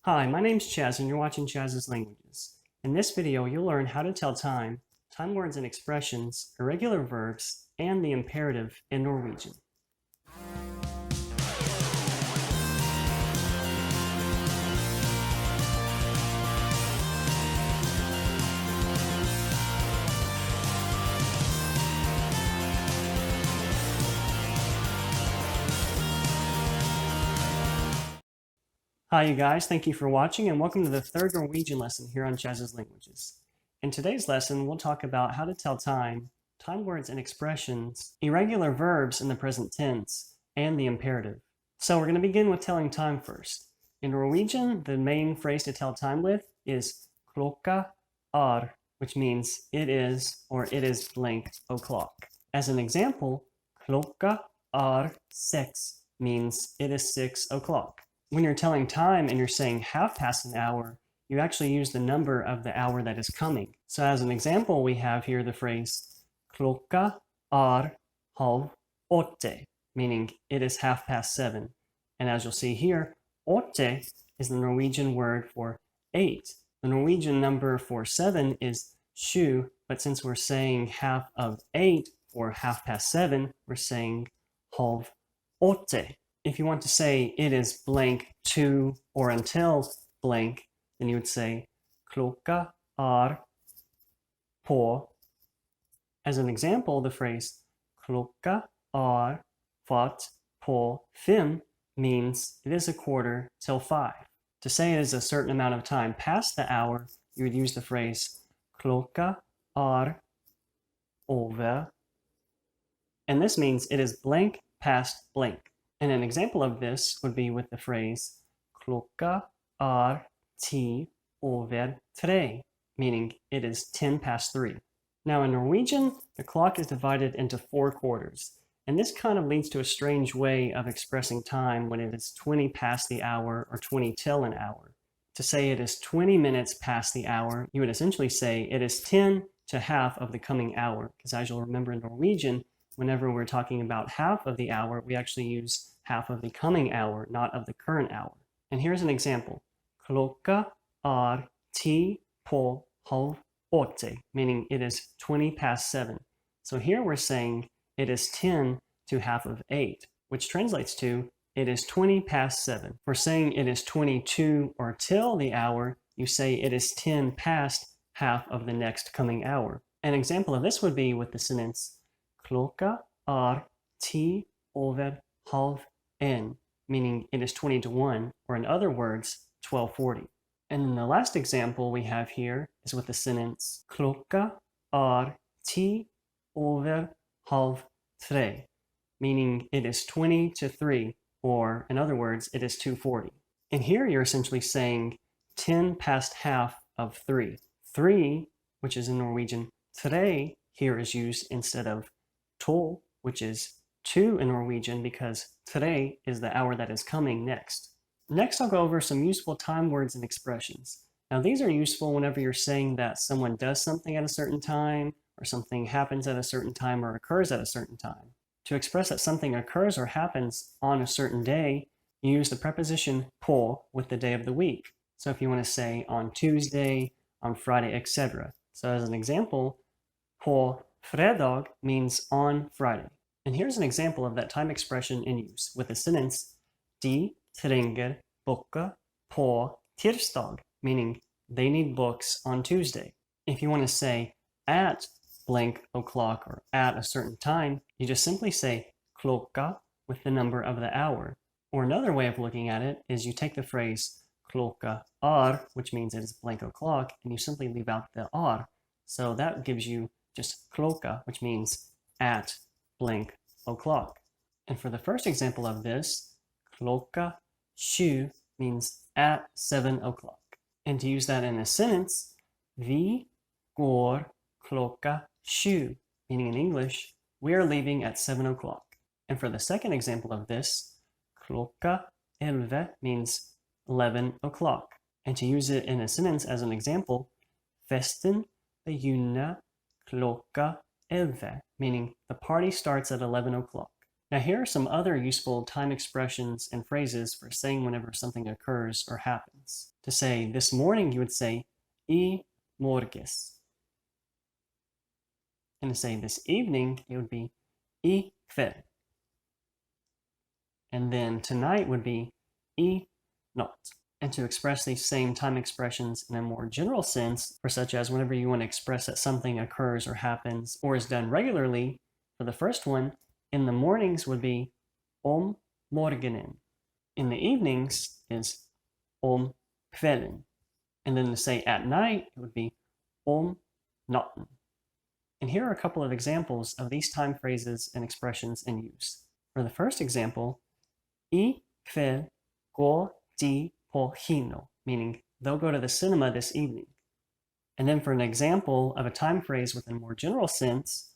Hi, my name's Chaz and you're watching Chaz's Languages. In this video, you'll learn how to tell time, time words and expressions, irregular verbs, and the imperative in Norwegian. Hi you guys, thank you for watching and welcome to the third Norwegian lesson here on Chaz's Languages. In today's lesson, we'll talk about how to tell time, time words and expressions, irregular verbs in the present tense, and the imperative. So we're going to begin with telling time first. In Norwegian, the main phrase to tell time with is klokka er, which means it is or it is blank o'clock. As an example, klokka er 6 means it is 6 o'clock. When you're telling time and you're saying half past an hour, you actually use the number of the hour that is coming. So as an example, we have here the phrase klokka er halv åtte, meaning it is 7:30. And as you'll see here, åtte is the Norwegian word for 8. The Norwegian number for 7 is sju, but since we're saying half of 8 or 7:30, we're saying halv åtte. If you want to say it is blank to or until blank, then you would say klokka er på. As an example, the phrase klokka er kvart på 5 means it is 5:15. To say it is a certain amount of time past the hour, you would use the phrase klokka er over. And this means it is blank past blank. And an example of this would be with the phrase klokka er 10:03, meaning it is 10 past 3. Now in Norwegian, the clock is divided into 4 quarters, and this kind of leads to a strange way of expressing time when it is 20 past the hour or 20 till an hour. To say it is 20 minutes past the hour, you would essentially say it is 10 to half of the coming hour, because as you'll remember in Norwegian, whenever we're talking about half of the hour, we actually use half of the coming hour, not of the current hour. And here's an example. Klokka er 10:30, meaning it is 20 past 7. So here we're saying it is 10 to half of 8, which translates to it is 20 past 7. For saying it is 22 or till the hour, you say it is 10 past half of the next coming hour. An example of this would be with the sentence klokka er 10:30, meaning it is 20 to 1, or in other words, 12:40. And then the last example we have here is with the sentence klokka er 10:30, meaning it is 20 to 3, or in other words, it is 2:40. And here you're essentially saying 10 past half of 3. 3, which is in Norwegian, tre, here is used instead of to, which is 2 in Norwegian, because tre is the hour that is coming next. Next, I'll go over some useful time words and expressions. Now, these are useful whenever you're saying that someone does something at a certain time, or something happens at a certain time, or occurs at a certain time. To express that something occurs or happens on a certain day, you use the preposition på with the day of the week. So if you want to say on Tuesday, on Friday, etc. So as an example, på fredag means on Friday. And here's an example of that time expression in use with the sentence De trenger böcker på tirsdag, meaning they need books on Tuesday. If you want to say at blank o'clock or at a certain time, you just simply say klokka with the number of the hour. Or another way of looking at it is you take the phrase klokka er, which means it is blank o'clock, and you simply leave out the er. So that gives you just klokka, which means at blank o'clock. And for the first example of this, klokka 7 means at 7 o'clock. And to use that in a sentence, vi går klokka 7, meaning in English, we are leaving at 7 o'clock. And for the second example of this, klokka 11 means 11 o'clock. And to use it in a sentence as an example, festen begynner klokka 11, meaning the party starts at 11 o'clock. Now here are some other useful time expressions and phrases for saying whenever something occurs or happens. To say this morning, you would say I morges. And to say this evening, it would be I kväll. And then tonight would be I natt. And to express these same time expressions in a more general sense, for such as whenever you want to express that something occurs or happens or is done regularly, for the first one, in the mornings would be om morgonen. In the evenings is om kvällen. And then to say at night, it would be om natten. And here are a couple of examples of these time phrases and expressions in use. For the first example, I kväll går de på kino, meaning they'll go to the cinema this evening. And then for an example of a time phrase with a more general sense,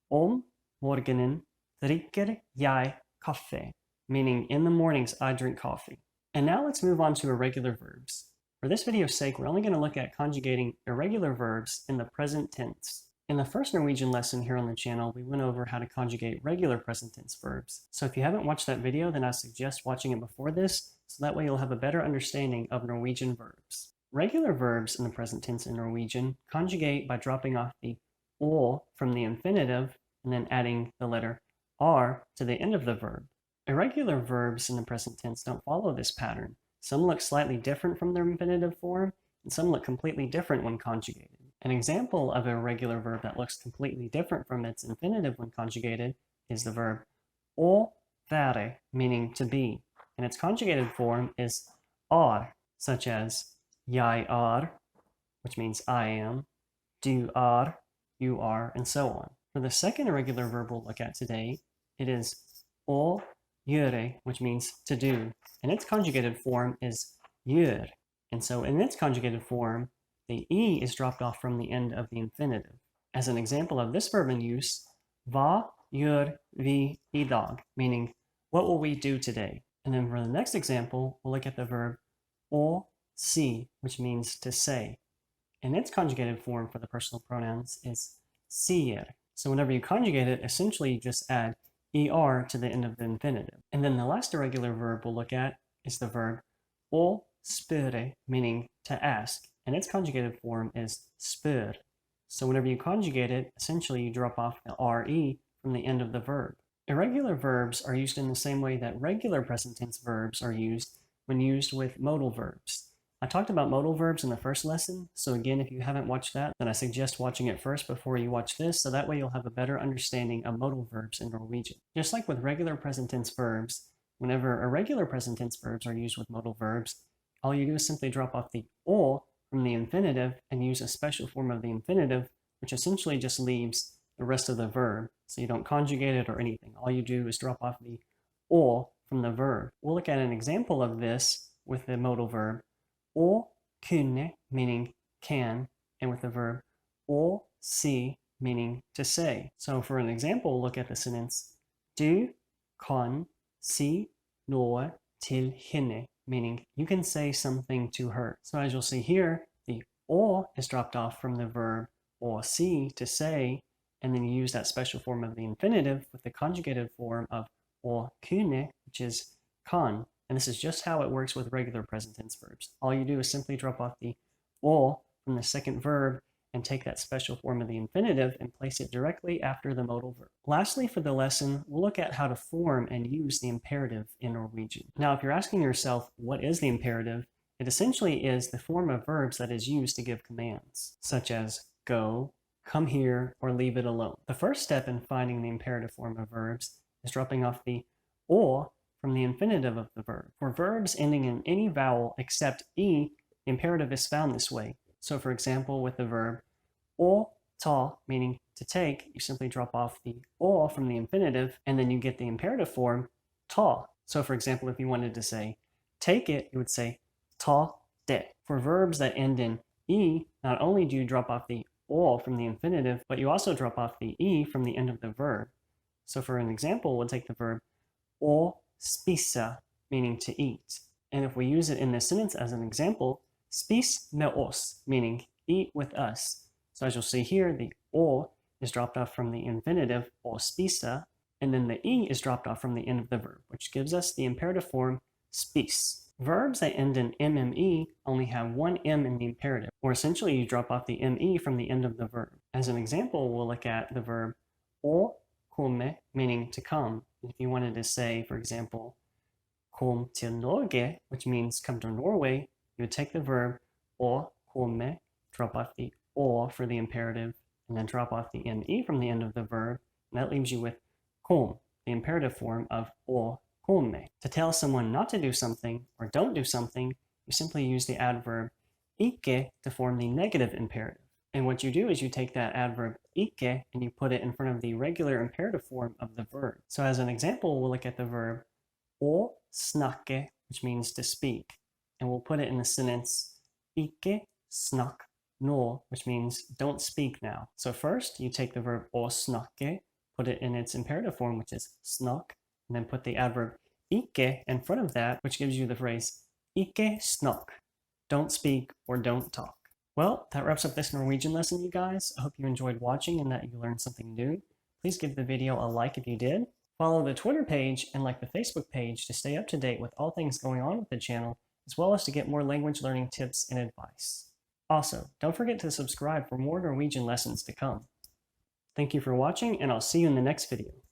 om morgonen dricker jag kaffe, meaning in the mornings I drink coffee. And now let's move on to irregular verbs. For this video's sake, we're only going to look at conjugating irregular verbs in the present tense. In the first Norwegian lesson here on the channel, we went over how to conjugate regular present tense verbs. So if you haven't watched that video, then I suggest watching it before this, so that way you'll have a better understanding of Norwegian verbs. Regular verbs in the present tense in Norwegian conjugate by dropping off the å from the infinitive and then adding the letter r to the end of the verb. Irregular verbs in the present tense don't follow this pattern. Some look slightly different from their infinitive form, and some look completely different when conjugated. An example of a regular verb that looks completely different from its infinitive when conjugated is the verb å være, meaning to be, and its conjugated form is are, such as jeg er, which means I am, du er, you are, and so on. For the second irregular verb we'll look at today, it is å gjøre, which means to do, and its conjugated form is gjør. And so in its conjugated form, the E is dropped off from the end of the infinitive. As an example of this verb in use, hva gjør vi I dag, meaning what will we do today? And then for the next example, we'll look at the verb å si, which means to say. And its conjugated form for the personal pronouns is sier. So whenever you conjugate it, essentially you just add er to the end of the infinitive. And then the last irregular verb we'll look at is the verb å spørre, meaning to ask. And its conjugated form is spør. So whenever you conjugate it, essentially you drop off the re from the end of the verb. Irregular verbs are used in the same way that regular present tense verbs are used when used with modal verbs. I talked about modal verbs in the first lesson, so again, if you haven't watched that, then I suggest watching it first before you watch this, so that way you'll have a better understanding of modal verbs in Norwegian. Just like with regular present tense verbs, whenever irregular present tense verbs are used with modal verbs, all you do is simply drop off the å from the infinitive and use a special form of the infinitive, which essentially just leaves the rest of the verb. So you don't conjugate it or anything. All you do is drop off the å from the verb. We'll look at an example of this with the modal verb å kunne, meaning can, and with the verb å si, meaning to say. So for an example, we'll look at the sentence du kan si noe til henne, meaning you can say something to her. So as you'll see here, the å is dropped off from the verb å si, to say, and then you use that special form of the infinitive with the conjugated form of å kunne, which is kan. And this is just how it works with regular present tense verbs. All you do is simply drop off the å from the second verb and take that special form of the infinitive and place it directly after the modal verb. Lastly, for the lesson, we'll look at how to form and use the imperative in Norwegian. Now, if you're asking yourself, what is the imperative? It essentially is the form of verbs that is used to give commands, such as go, come here, or leave it alone. The first step in finding the imperative form of verbs is dropping off the å from the infinitive of the verb. For verbs ending in any vowel except E, the imperative is found this way. So for example, with the verb å ta, meaning to take, you simply drop off the å from the infinitive, and then you get the imperative form ta. So for example, if you wanted to say take it, you would say ta det. For verbs that end in E, not only do you drop off the å from the infinitive, but you also drop off the E from the end of the verb. So for an example, we'll take the verb å spise, meaning to eat. And if we use it in this sentence as an example, spis med oss, meaning eat with us. So as you'll see here, the å is dropped off from the infinitive å spise, and then the E is dropped off from the end of the verb, which gives us the imperative form spis. Verbs that end in mme only have one m in the imperative, or essentially you drop off the me from the end of the verb. As an example, we'll look at the verb å komme, meaning to come. If you wanted to say, for example, kom til Norge, which means come to Norway, you would take the verb å komme, drop off the å for the imperative, and then drop off the me from the end of the verb, and that leaves you with kom, the imperative form of å komme. To tell someone not to do something or don't do something, you simply use the adverb ikke to form the negative imperative. And what you do is you take that adverb ikke and you put it in front of the regular imperative form of the verb. So as an example, we'll look at the verb å snakke, which means to speak. And we'll put it in the sentence ikke snakk nå, which means don't speak now. So first, you take the verb å snakke, put it in its imperative form, which is snakk, and then put the adverb ikke in front of that, which gives you the phrase ikke snakk, don't speak or don't talk. Well, that wraps up this Norwegian lesson, you guys. I hope you enjoyed watching and that you learned something new. Please give the video a like if you did. Follow the Twitter page and like the Facebook page to stay up to date with all things going on with the channel, as well as to get more language learning tips and advice. Also, don't forget to subscribe for more Norwegian lessons to come. Thank you for watching, and I'll see you in the next video.